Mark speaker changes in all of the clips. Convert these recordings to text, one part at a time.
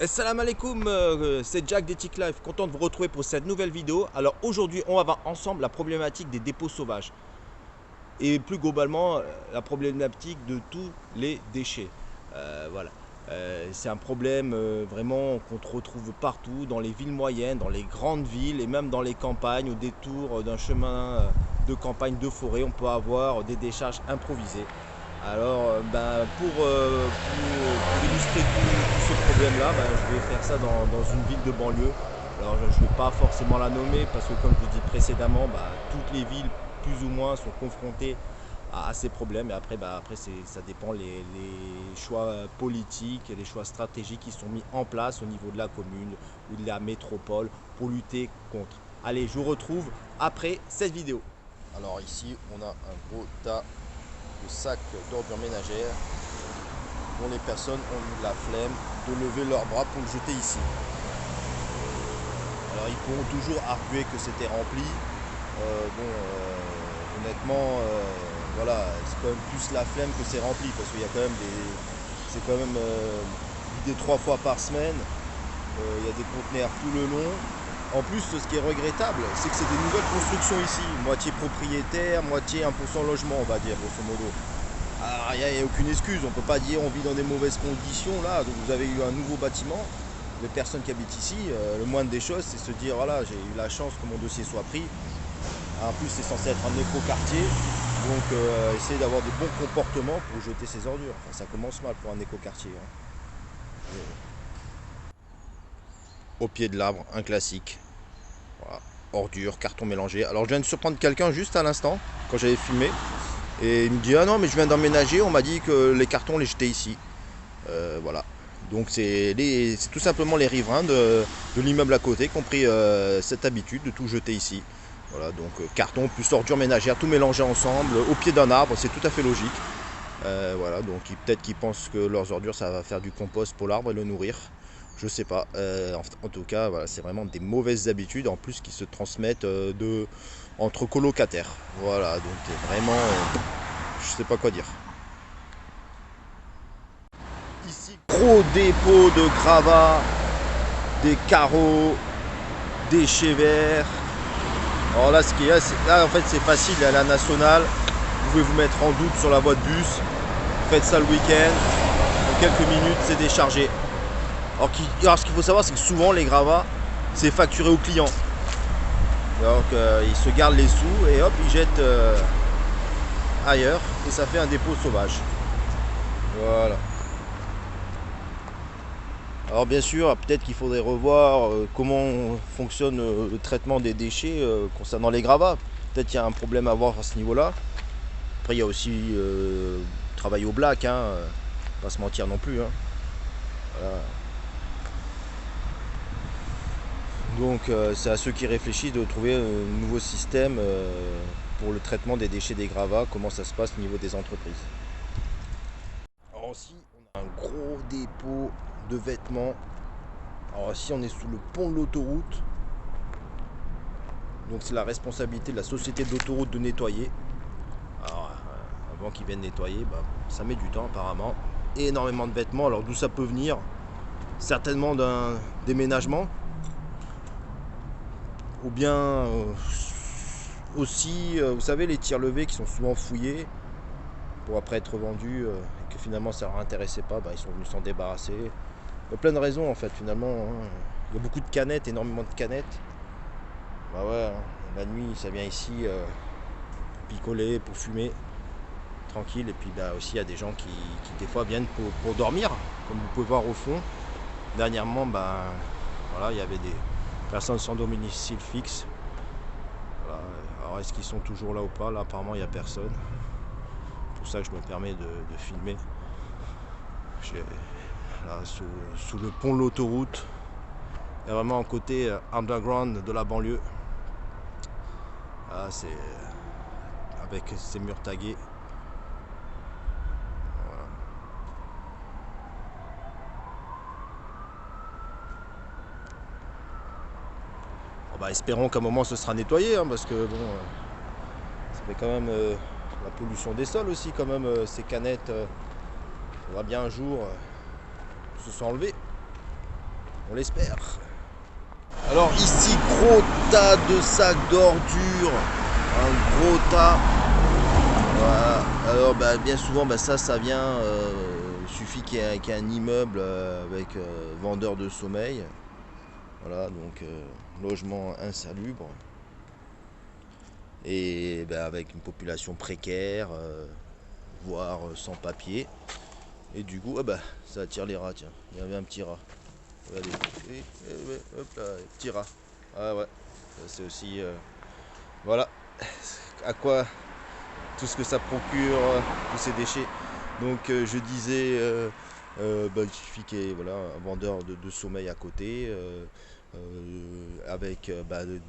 Speaker 1: Salam alaikum, c'est Jack d'Ethic Life, content de vous retrouver pour cette nouvelle vidéo. Alors aujourd'hui on va voir ensemble la problématique des dépôts sauvages et plus globalement la problématique de tous les déchets. Voilà. C'est un problème vraiment qu'on retrouve partout, dans les villes moyennes, dans les grandes villes et même dans les campagnes, au détour d'un chemin de campagne, de forêt, on peut avoir des décharges improvisées. Alors, pour illustrer tout ce problème-là, je vais faire ça dans une ville de banlieue. Alors, je ne vais pas forcément la nommer parce que, comme je vous dis précédemment, toutes les villes, plus ou moins, sont confrontées à ces problèmes. Et après ça dépend les choix politiques, les choix stratégiques qui sont mis en place au niveau de la commune ou de la métropole pour lutter contre. Allez, je vous retrouve après cette vidéo.
Speaker 2: Alors ici, on a un gros tas de sacs d'ordures ménagères dont les personnes ont eu la flemme de lever leurs bras pour le jeter ici. Alors ils pourront toujours arguer que c'était rempli. Honnêtement, voilà, c'est quand même plus la flemme que c'est rempli parce qu'il y a quand même des, c'est quand même vidé 3 fois par semaine. Il y a des conteneurs tout le long. En plus, ce qui est regrettable, c'est que c'est des nouvelles constructions ici, moitié propriétaire, moitié 1% logement, on va dire, grosso modo. Alors, il n'y a aucune excuse, on ne peut pas dire on vit dans des mauvaises conditions, là, donc vous avez eu un nouveau bâtiment, les personnes qui habitent ici, le moindre des choses, c'est se dire, voilà, j'ai eu la chance que mon dossier soit pris. En plus, c'est censé être un éco-quartier, donc essayer d'avoir des bons comportements pour jeter ses ordures. Enfin, ça commence mal pour un éco-quartier, hein. Au pied de l'arbre, un classique. Voilà. Ordures, carton mélangé. Alors je viens de surprendre quelqu'un juste à l'instant, quand j'avais filmé. Et il me dit, ah non, mais je viens d'emménager, on m'a dit que les cartons, on les jetait ici. Voilà. Donc c'est tout simplement les riverains de l'immeuble à côté qui ont pris cette habitude de tout jeter ici. Voilà, donc carton plus ordures ménagères, tout mélangé ensemble, au pied d'un arbre, c'est tout à fait logique. Voilà, donc peut-être qu'ils pensent que leurs ordures, ça va faire du compost pour l'arbre et le nourrir. Je sais pas. En tout cas, voilà, c'est vraiment des mauvaises habitudes, en plus qui se transmettent entre colocataires. Voilà, donc vraiment, je sais pas quoi dire. Ici, gros dépôt de gravats, des carreaux, déchets verts. Alors là, ce qu'il y a, là en fait c'est facile, à la nationale, vous pouvez vous mettre en doute sur la voie de bus, faites ça le week-end, en quelques minutes c'est déchargé. Alors ce qu'il faut savoir, c'est que souvent les gravats, c'est facturé au client. Donc ils se gardent les sous et hop, ils jettent ailleurs et ça fait un dépôt sauvage. Voilà. Alors bien sûr, peut-être qu'il faudrait revoir comment fonctionne le traitement des déchets concernant les gravats. Peut-être qu'il y a un problème à voir à ce niveau-là. Après, il y a aussi travail au black, hein, pas se mentir non plus, hein. Voilà. Donc c'est à ceux qui réfléchissent de trouver un nouveau système pour le traitement des déchets des gravats, comment ça se passe au niveau des entreprises. Alors ici, on a un gros dépôt de vêtements. Alors ici, on est sous le pont de l'autoroute. Donc c'est la responsabilité de la société d'autoroute de nettoyer. Alors avant qu'ils viennent nettoyer, ça met du temps apparemment. Et énormément de vêtements. Alors d'où ça peut venir? Certainement d'un déménagement. Ou bien aussi, vous savez, les tirs levés qui sont souvent fouillés pour après être vendus et que finalement ça ne leur intéressait pas, ils sont venus s'en débarrasser. Il y a plein de raisons en fait finalement, hein. Il y a beaucoup de canettes, énormément de canettes. Bah ouais, hein, la nuit ça vient ici picoler pour fumer tranquille. Et puis aussi il y a des gens qui des fois viennent pour dormir, comme vous pouvez voir au fond. Dernièrement, voilà, il y avait des personnes sans domicile fixe. Voilà. Alors est-ce qu'ils sont toujours là ou pas? Là apparemment il n'y a personne. C'est pour ça que je me permets de filmer. Là, sous le pont de l'autoroute. Il y a vraiment un côté underground de la banlieue. Là, c'est avec ces murs tagués. Voilà. Bon, espérons qu'à un moment ce sera nettoyé, hein, parce que bon, ça fait quand même la pollution des sols aussi, quand même, ces canettes. Il faudra bien un jour se sont enlevées. On l'espère. Alors ici, gros tas de sacs d'ordures. Un gros tas. Voilà. Alors bien souvent, ça vient. Il suffit qu'il y ait un immeuble avec vendeur de sommeil. Voilà, donc logement insalubre. Et avec une population précaire, voire sans papier. Et du coup, ça attire les rats, tiens. Il y avait un petit rat. Regardez. Hop là, petit rat. Ah ouais, ça, c'est aussi... voilà, à quoi tout ce que ça procure, tous ces déchets. Donc je disais, il suffit qu'il y ait voilà, un vendeur de sommeil à côté, avec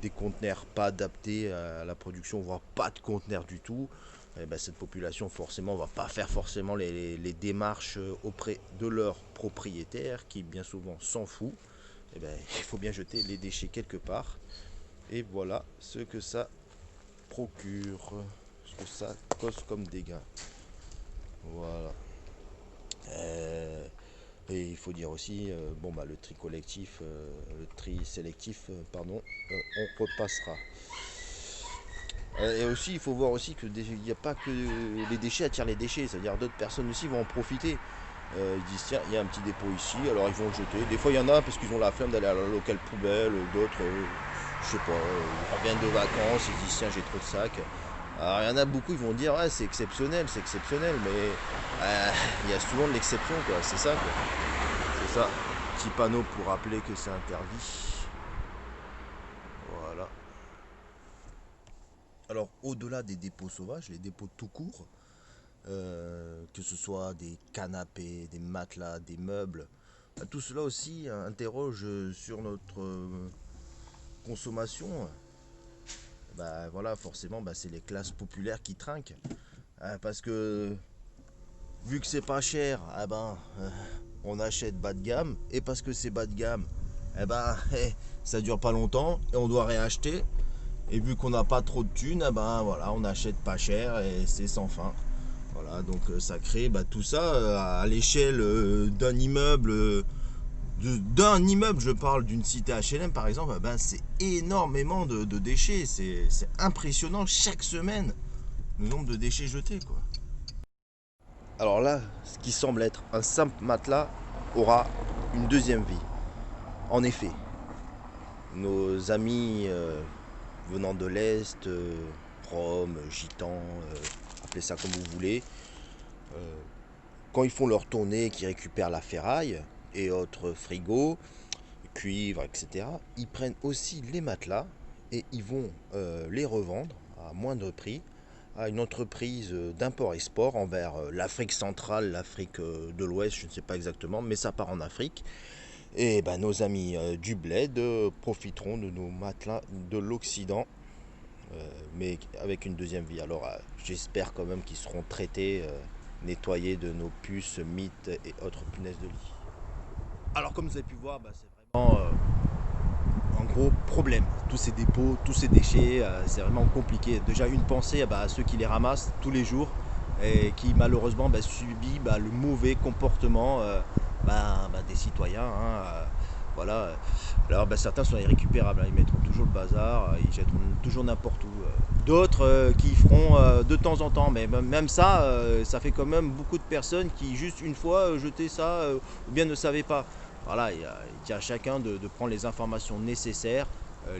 Speaker 2: des conteneurs pas adaptés à la production, voire pas de conteneurs du tout. Et cette population forcément va pas faire forcément les démarches auprès de leur propriétaire qui bien souvent s'en fout. Il faut bien jeter les déchets quelque part. Et voilà ce que ça procure, ce que ça cause comme dégâts. Voilà. Et il faut dire aussi, le tri collectif, le tri sélectif, on repassera. Et aussi, il faut voir aussi que il n'y a pas que les déchets attirent les déchets, c'est-à-dire d'autres personnes aussi vont en profiter. Ils disent tiens, il y a un petit dépôt ici, alors ils vont le jeter. Des fois, il y en a parce qu'ils ont la flemme d'aller à la locale poubelle, d'autres, je sais pas, ils reviennent de vacances, ils disent tiens, j'ai trop de sacs. Alors, il y en a beaucoup, ils vont dire ouais, c'est exceptionnel, mais il y a souvent de l'exception, quoi, c'est ça, quoi. C'est ça. Petit panneau pour rappeler que c'est interdit. Voilà. Alors, au-delà des dépôts sauvages, les dépôts tout court, que ce soit des canapés, des matelas, des meubles, tout cela aussi interroge sur notre consommation. Voilà, forcément, c'est les classes populaires qui trinquent. Parce que vu que c'est pas cher, on achète bas de gamme. Et parce que c'est bas de gamme, ça dure pas longtemps et on doit réacheter. Et vu qu'on n'a pas trop de thunes, voilà, on achète pas cher et c'est sans fin. Voilà, donc ça crée tout ça à l'échelle d'un immeuble. D'un immeuble, je parle d'une cité HLM par exemple, c'est énormément de déchets. C'est impressionnant chaque semaine le nombre de déchets jetés, quoi. Alors là, ce qui semble être un simple matelas aura une deuxième vie. En effet, nos amis venant de l'Est, Roms, Gitans, appelez ça comme vous voulez, quand ils font leur tournée, qu'ils récupèrent la ferraille et autres frigos, cuivre, etc., ils prennent aussi les matelas et ils vont les revendre à moindre prix à une entreprise d'import-export envers l'Afrique centrale, l'Afrique de l'Ouest, je ne sais pas exactement, mais ça part en Afrique. Et nos amis du bled profiteront de nos matelas de l'Occident, mais avec une deuxième vie. Alors j'espère quand même qu'ils seront traités, nettoyés de nos puces, mites et autres punaises de lit. Alors comme vous avez pu voir, c'est vraiment un gros problème. Tous ces dépôts, tous ces déchets, c'est vraiment compliqué. Déjà une pensée à ceux qui les ramassent tous les jours et qui malheureusement subissent le mauvais comportement des citoyens. Voilà. Alors certains sont irrécupérables, ils mettront toujours le bazar, ils jetteront toujours n'importe où. D'autres qui feront de temps en temps, mais même ça, ça fait quand même beaucoup de personnes qui juste une fois jetaient ça ou bien ne savaient pas. Voilà, il tient à chacun de prendre les informations nécessaires.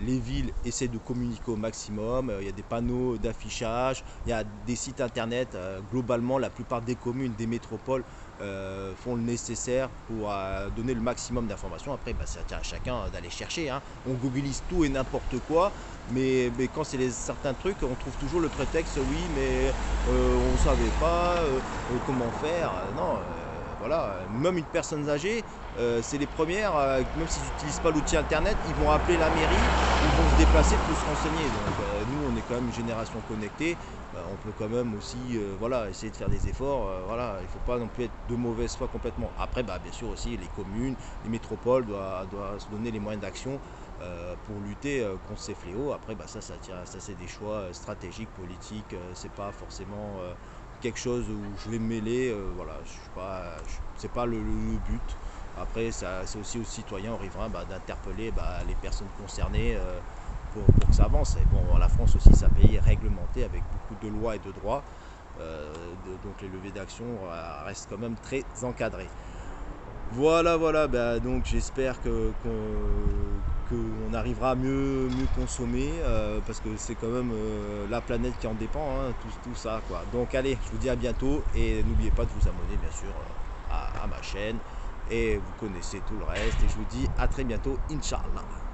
Speaker 2: Les villes essaient de communiquer au maximum. Il y a des panneaux d'affichage, il y a des sites internet. Globalement, la plupart des communes, des métropoles font le nécessaire pour donner le maximum d'informations. Après, ça tient à chacun d'aller chercher. On googlise tout et n'importe quoi, mais quand c'est certains trucs, on trouve toujours le prétexte, oui, mais on ne savait pas comment faire. Non. Voilà, même une personne âgée, c'est les premières, même s'ils n'utilisent pas l'outil internet, ils vont appeler la mairie, ils vont se déplacer pour se renseigner. Donc nous, on est quand même une génération connectée, on peut quand même aussi essayer de faire des efforts. Voilà, il ne faut pas non plus être de mauvaise foi complètement. Après, bien sûr aussi, les communes, les métropoles doivent se donner les moyens d'action pour lutter contre ces fléaux. Après, ça c'est des choix stratégiques, politiques, c'est pas forcément quelque chose où je vais me mêler, voilà, c'est pas le but.
Speaker 1: Après, c'est aussi aux citoyens, aux riverains, d'interpeller les personnes concernées pour que ça avance. Et bon, la France aussi, c'est un pays réglementé avec beaucoup de lois et de droits. Donc les levées d'action restent quand même très encadrées. Voilà, voilà, donc j'espère qu'on arrivera à mieux consommer parce que c'est quand même la planète qui en dépend, hein, tout ça, quoi. Donc allez, je vous dis à bientôt et n'oubliez pas de vous abonner bien sûr à ma chaîne et vous connaissez tout le reste et je vous dis à très bientôt, Inch'Allah.